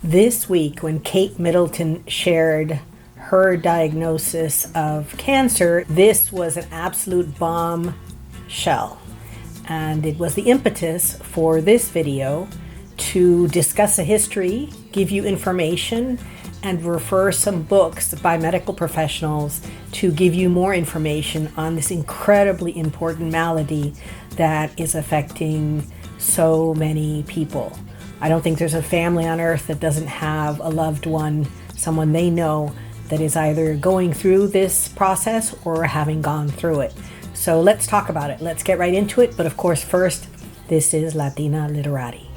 This week, when Kate Middleton shared her diagnosis of cancer, this was an absolute bombshell. And it was the impetus for this video to discuss a history, give you information, and refer some books by medical professionals to give you more information on this incredibly important malady that is affecting so many people. I don't think there's a family on earth that doesn't have a loved one, someone they know, that is either going through this process or having gone through it. So let's talk about it. Let's get right into it. But of course, first, this is Latina Literati.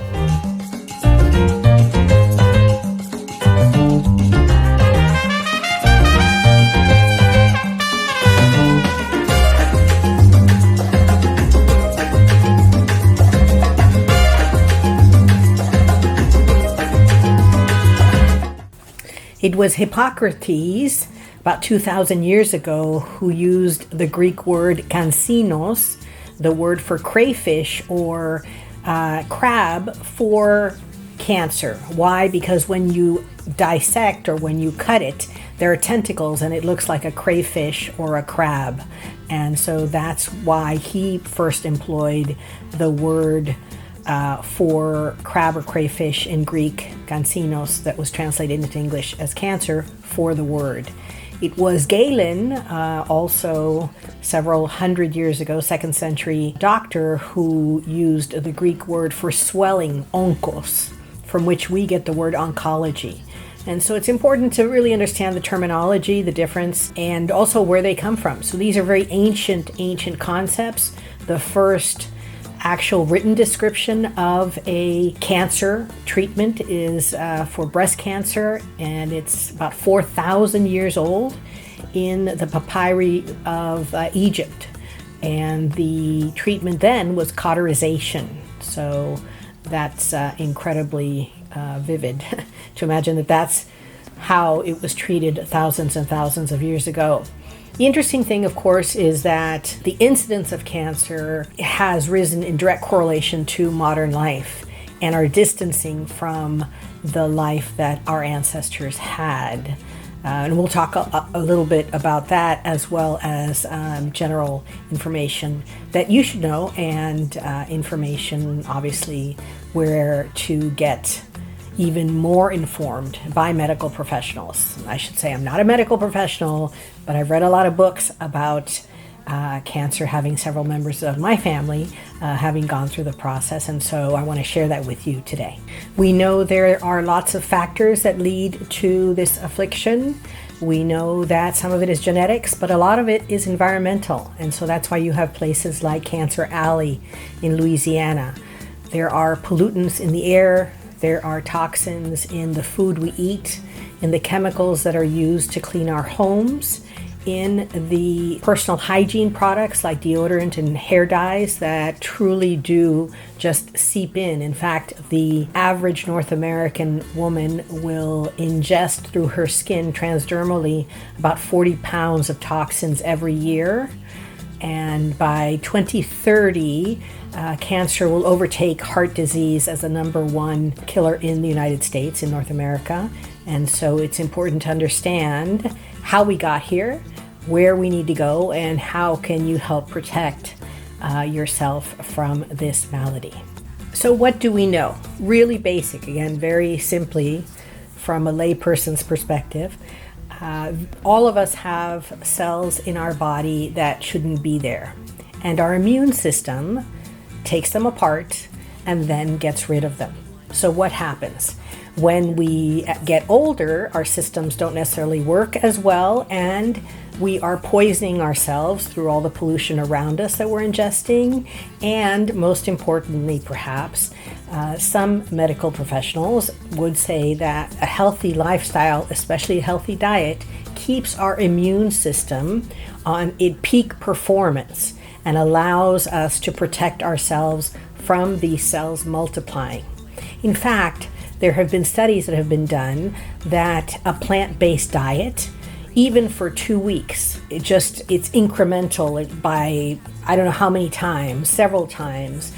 It was Hippocrates, about 2,000 years ago, who used the Greek word kansinos, the word for crayfish or crab, for cancer. Why? Because when you dissect or when you cut it, there are tentacles and it looks like a crayfish or a crab. And so that's why he first employed the word for crab or crayfish in Greek, kansinos, that was translated into English as cancer, for the word. It was Galen, also several hundred years ago, 2nd century doctor, who used the Greek word for swelling, onkos, from which we get the word oncology. And so it's important to really understand the terminology, the difference, and also where they come from. So these are very ancient concepts. The first actual written description of a cancer treatment is for breast cancer, and it's about 4,000 years old in the papyri of Egypt. And the treatment then was cauterization. So that's incredibly vivid to imagine that that's how it was treated thousands and thousands of years ago. The interesting thing, of course, is that the incidence of cancer has risen in direct correlation to modern life and our distancing from the life that our ancestors had. And we'll talk a little bit about that, as well as general information that you should know, and information, obviously, where to get even more informed by medical professionals. I should say I'm not a medical professional, but I've read a lot of books about cancer, having several members of my family having gone through the process, and so I want to share that with you today. We know there are lots of factors that lead to this affliction. We know that some of it is genetics, but a lot of it is environmental, and so that's why you have places like Cancer Alley in Louisiana. There are pollutants in the air. There are toxins in the food we eat, in the chemicals that are used to clean our homes, in the personal hygiene products like deodorant and hair dyes that truly do just seep in. In fact, the average North American woman will ingest through her skin transdermally about 40 pounds of toxins every year. And by 2030, cancer will overtake heart disease as the number one killer in the United States, in North America. And so it's important to understand how we got here, where we need to go, and how can you help protect yourself from this malady. So what do we know? Really basic, again, very simply from a layperson's perspective. All of us have cells in our body that shouldn't be there. And our immune system takes them apart and then gets rid of them. So what happens? When we get older, our systems don't necessarily work as well, and we are poisoning ourselves through all the pollution around us that we're ingesting. And most importantly, perhaps, some medical professionals would say that a healthy lifestyle, especially a healthy diet, keeps our immune system on its peak performance and allows us to protect ourselves from these cells multiplying. In fact, there have been studies that have been done that a plant-based diet, even for 2 weeks, it's incremental by I don't know how many times, several times,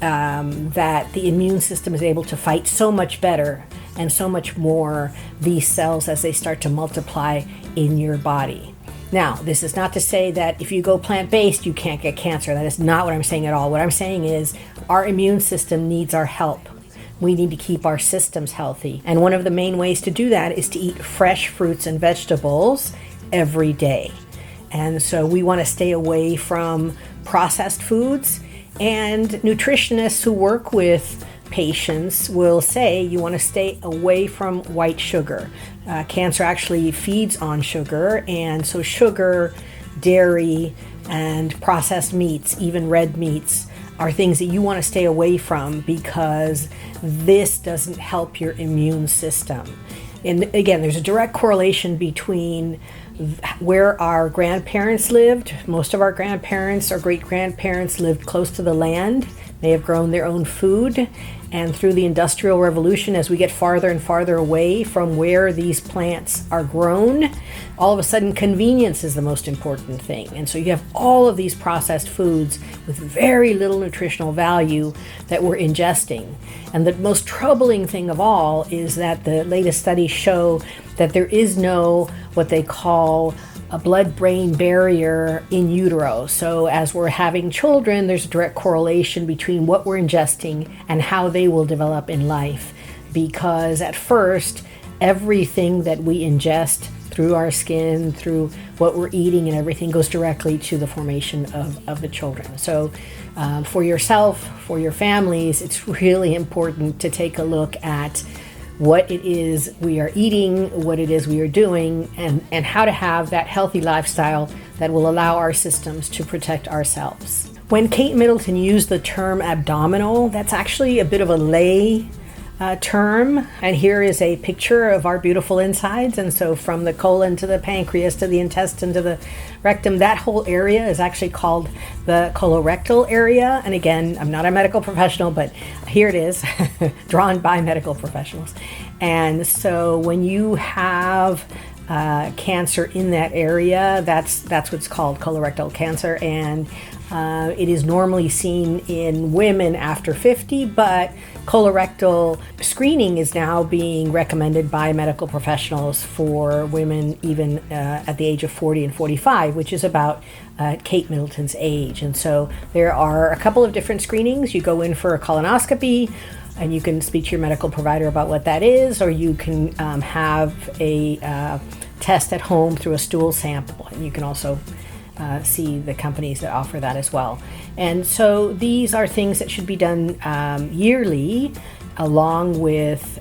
that the immune system is able to fight so much better and so much more these cells as they start to multiply in your body. Now, this is not to say that if you go plant-based, you can't get cancer. That is not what I'm saying at all. What I'm saying is our immune system needs our help. We need to keep our systems healthy. And one of the main ways to do that is to eat fresh fruits and vegetables every day. And so we want to stay away from processed foods. And nutritionists who work with patients will say you want to stay away from white sugar. Cancer actually feeds on sugar, and so sugar, dairy, and processed meats, even red meats, are things that you want to stay away from because this doesn't help your immune system. And again, there's a direct correlation between where our grandparents lived. Most of our grandparents or great-grandparents lived close to the land. They have grown their own food. And through the Industrial Revolution, as we get farther and farther away from where these plants are grown, all of a sudden convenience is the most important thing. And so you have all of these processed foods with very little nutritional value that we're ingesting. And the most troubling thing of all is that the latest studies show that there is no what they call a blood-brain barrier in utero. So as we're having children, there's a direct correlation between what we're ingesting and how they will develop in life. Because at first, everything that we ingest through our skin, through what we're eating and everything goes directly to the formation of the children. So for yourself, for your families, it's really important to take a look at what it is we are eating, what it is we are doing, and how to have that healthy lifestyle that will allow our systems to protect ourselves. When Kate Middleton used the term abdominal, that's actually a bit of a lay term. And here is a picture of our beautiful insides. And so from the colon to the pancreas to the intestine to the rectum, that whole area is actually called the colorectal area. And again, I'm not a medical professional, but here it is, drawn by medical professionals. And so when you have cancer in that area, that's what's called colorectal cancer. And it is normally seen in women after 50, but colorectal screening is now being recommended by medical professionals for women even at the age of 40 and 45, which is about Kate Middleton's age. And so there are a couple of different screenings. You go in for a colonoscopy, and you can speak to your medical provider about what that is, or you can have a test at home through a stool sample. And you can also see the companies that offer that as well. And so these are things that should be done yearly, along with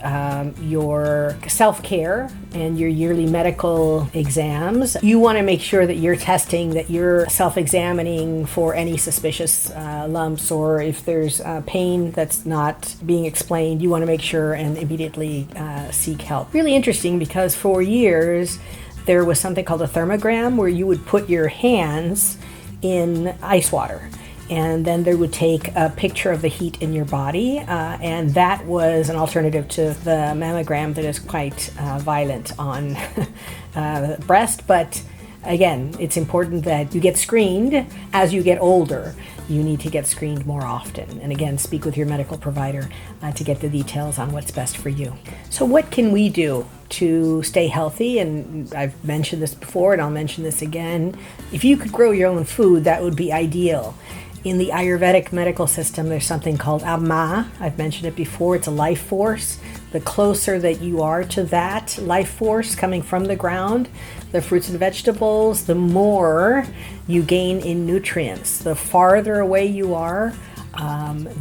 your self-care and your yearly medical exams. You want to make sure that you're testing, that you're self-examining for any suspicious lumps, or if there's pain that's not being explained, you want to make sure and immediately seek help. Really interesting, because for years there was something called a thermogram, where you would put your hands in ice water, and then they would take a picture of the heat in your body, and that was an alternative to the mammogram that is quite violent on the breast. But again, it's important that you get screened as you get older. You need to get screened more often. And again, speak with your medical provider to get the details on what's best for you. So what can we do to stay healthy? And I've mentioned this before, and I'll mention this again. If you could grow your own food, that would be ideal. In the Ayurvedic medical system, there's something called Amar. I've mentioned it before. It's a life force. The closer that you are to that life force coming from the ground, the fruits and vegetables, the more you gain in nutrients. The farther away you are,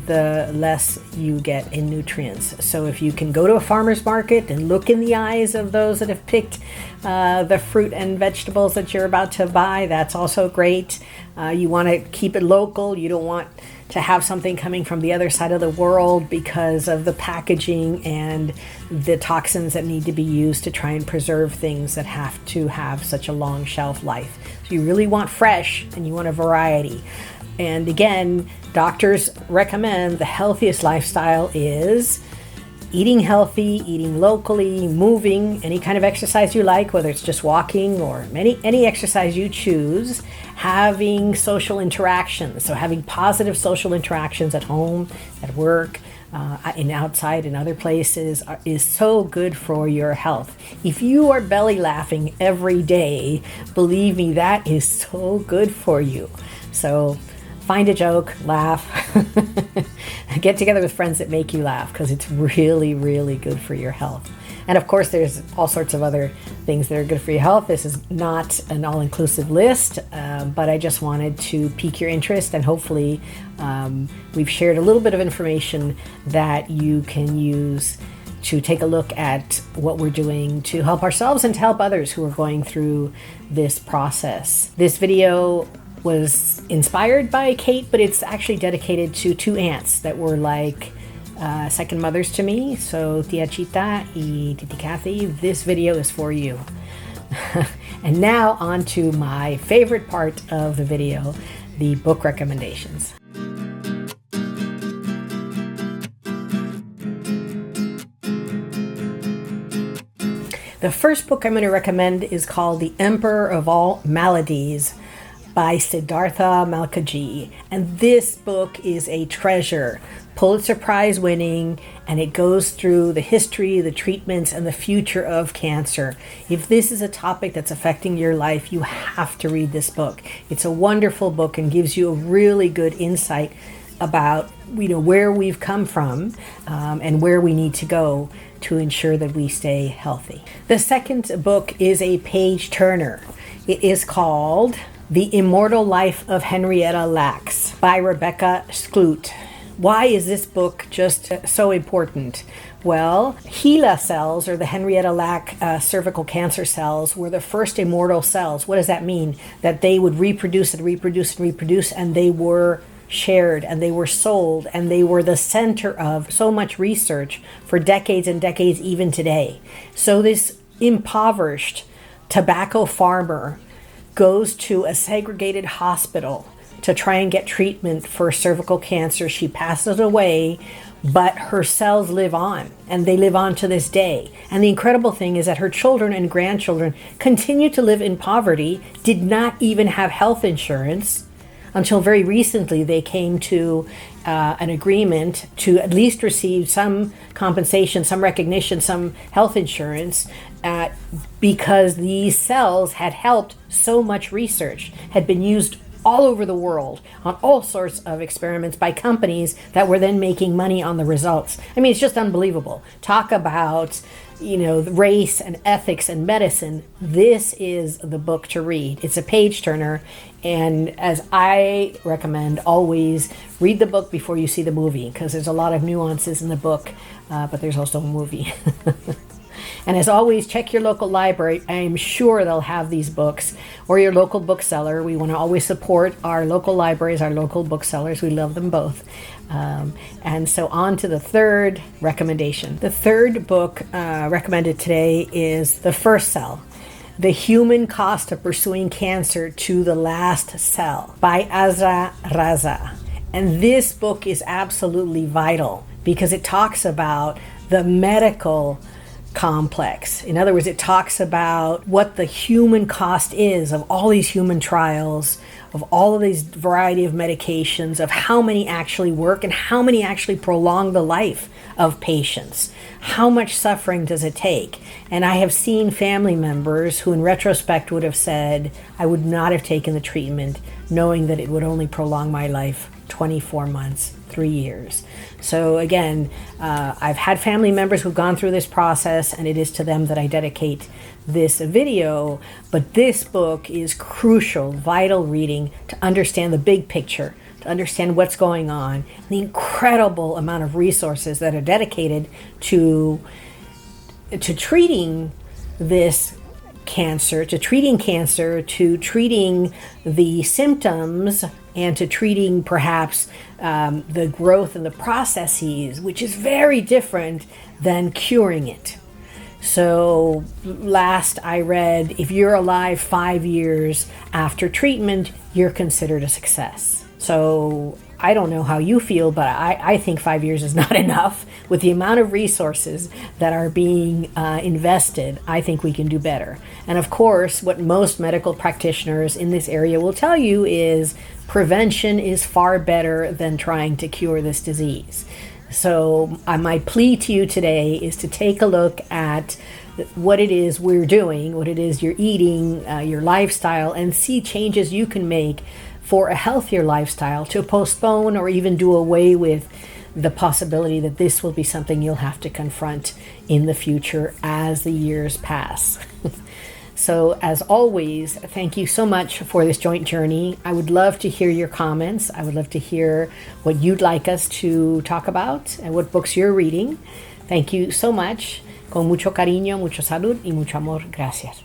the less you get in nutrients. So if you can go to a farmer's market and look in the eyes of those that have picked the fruit and vegetables that you're about to buy, that's also great. You want to keep it local. You don't want to have something coming from the other side of the world because of the packaging and the toxins that need to be used to try and preserve things that have to have such a long shelf life. So you really want fresh, and you want a variety. And again, doctors recommend the healthiest lifestyle is eating healthy, eating locally, moving, any kind of exercise you like, whether it's just walking or any exercise you choose, having social interactions, so having positive social interactions at home, at work, and outside and other places is so good for your health. If you are belly laughing every day, believe me, that is so good for you. So find a joke, laugh, get together with friends that make you laugh, because it's really, really good for your health. And of course, there's all sorts of other things that are good for your health. This is not an all-inclusive list, but I just wanted to pique your interest, and hopefully we've shared a little bit of information that you can use to take a look at what we're doing to help ourselves and to help others who are going through this process. This video was inspired by Kate, but it's actually dedicated to two aunts that were like second mothers to me. So Tia Chita y Titi Kathy, this video is for you. And now on to my favorite part of the video, the book recommendations. The first book I'm going to recommend is called The Emperor of All Maladies by Siddhartha Malkaji. And this book is a treasure, Pulitzer Prize winning, and it goes through the history, the treatments, and the future of cancer. If this is a topic that's affecting your life, you have to read this book. It's a wonderful book and gives you a really good insight about where we've come from and where we need to go to ensure that we stay healthy. The second book is a page turner. It is called The Immortal Life of Henrietta Lacks by Rebecca Skloot. Why is this book just so important? Well, HeLa cells, or the Henrietta Lack cervical cancer cells, were the first immortal cells. What does that mean? That they would reproduce and reproduce and reproduce, and they were shared and they were sold, and they were the center of so much research for decades and decades, even today. So this impoverished tobacco farmer goes to a segregated hospital to try and get treatment for cervical cancer. She passes away, but her cells live on, and they live on to this day. And the incredible thing is that her children and grandchildren continue to live in poverty, did not even have health insurance. Until very recently, they came to an agreement to at least receive some compensation, some recognition, some health insurance, because these cells had helped so much research, had been used all over the world on all sorts of experiments by companies that were then making money on the results. I mean, it's just unbelievable. Talk about, race and ethics and medicine. This is the book to read. It's a page turner. And as I recommend, always read the book before you see the movie, because there's a lot of nuances in the book, but there's also a movie. And as always, check your local library. I am sure they'll have these books, or your local bookseller. We want to always support our local libraries, our local booksellers. We love them both. And so on to the third recommendation. The third book recommended today is The First Cell: The Human Cost of Pursuing Cancer to the Last Cell by Azra Raza. And this book is absolutely vital because it talks about the medical complex. In other words, it talks about what the human cost is of all these human trials, of all of these variety of medications, of how many actually work and how many actually prolong the life of patients. How much suffering does it take? And I have seen family members who in retrospect would have said, I would not have taken the treatment knowing that it would only prolong my life 24 months, 3 years. So again, I've had family members who've gone through this process, and it is to them that I dedicate this video. But this book is crucial, vital reading to understand the big picture, to understand what's going on, the incredible amount of resources that are dedicated to treating this cancer, to treating the symptoms, and to treating perhaps the growth and the processes, which is very different than curing it. So last I read, if you're alive 5 years after treatment, you're considered a success. So I don't know how you feel, but I think 5 years is not enough. With the amount of resources that are being invested, I think we can do better. And of course, what most medical practitioners in this area will tell you is prevention is far better than trying to cure this disease. So my plea to you today is to take a look at what it is we're doing, what it is you're eating, your lifestyle, and see changes you can make for a healthier lifestyle to postpone or even do away with the possibility that this will be something you'll have to confront in the future as the years pass. So as always, thank you so much for this joint journey. I would love to hear your comments. I would love to hear what you'd like us to talk about and what books you're reading. Thank you so much. Con mucho cariño, mucho salud y mucho amor. Gracias.